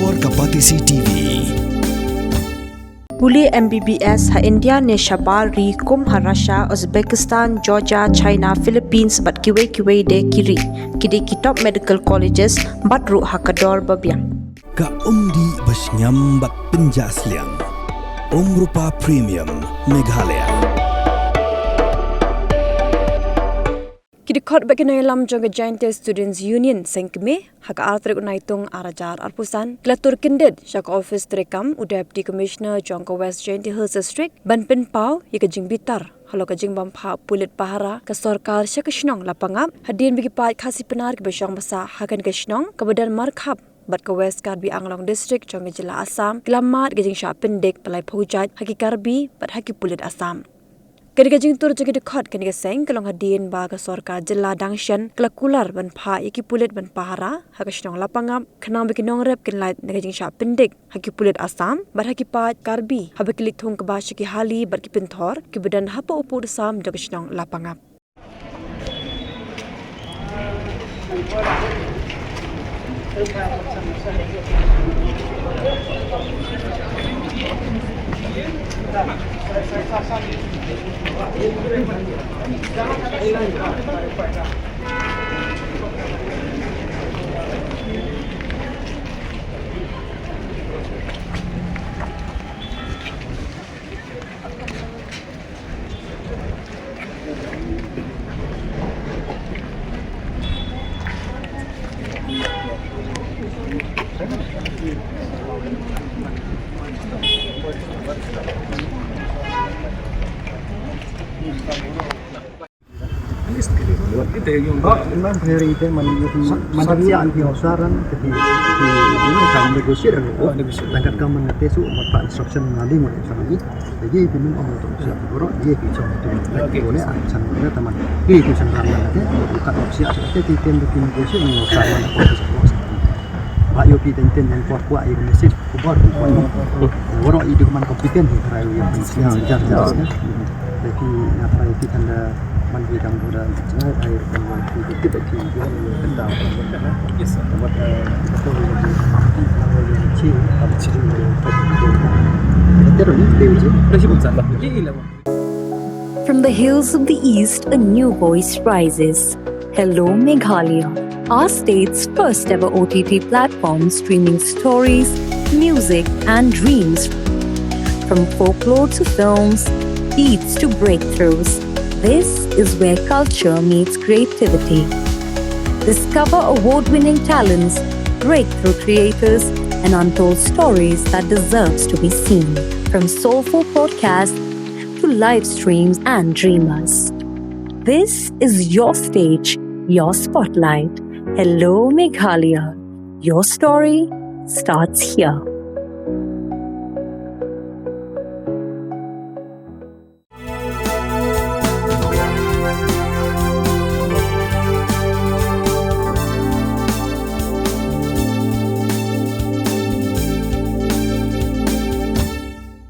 Sorkar TV. Pulit MBBS ha India ne Shabar ri Harasha Uzbekistan Georgia China Philippines bat kiwe de kiri kidi kitop medical colleges batru hakador babiang Ka umdi basnyam bat penjasliang Rupa Premium Meghalaya. Dkhot baginay lam jong Giant Students Union sengkme hak artrek unaitung arajar arpusan klatur kindet shak Ophis trekam Deputy Commissioner jong West Giant Hills District banpin pau yekajing bitar halo kajing bampa Pulit Pahara ke Sorkar syakashnong Lapangap hadin bagi pat khasi penar ke besyang basa hakan kashnong kebadan markhab bat ke West Karbi Anglong District jong jela Assam kelamat kajing syak pendek pelai pahujat haki Karbi bat haki Pulit Assam. Kini kajing tur jeng Dkhot kini keseng kelong hadin ba ke Sorkar jela Dangshan kelak Kular ban Phah iki Pulit ban Pahara hakashnong Lapangap kenang bagi nong rep kinlait kajing syak pendek haki Pulit Assam bat haki pat Karbi habaki litung ke bahasa ki hali bat ki pinthor ki badan hapa upu Assam jakashnong Lapangap. Memang hari itu manusia anti osaran jadi ini kami negosiasi langkah kami mengetesu empat instruction mengalih mulai lagi jadi itu memang untuk siapa orang dia bisa untuk boleh akan boleh teman dia itu sangat nanti bukan opsi asal kita bikin negosiasi mengosaran Pak Yopi tenten yang kuat yang mesej kuat orang itu man kompeten kerana yang jar jadi apa itu tanda man bidang bola jangan air man itu tidak tinggi tentang yes buat betul ciri From the hills of the east, a new voice rises. Hello Meghalaya, our state's first ever OTT platform streaming stories, music and dreams. From folklore to films, beats to breakthroughs. This is where culture meets creativity. Discover award-winning talents, breakthrough creators, and untold stories that deserves to be seen. From soulful podcasts to live streams and dreamers. This is your stage, your spotlight. Hello Meghalaya. Your story starts here.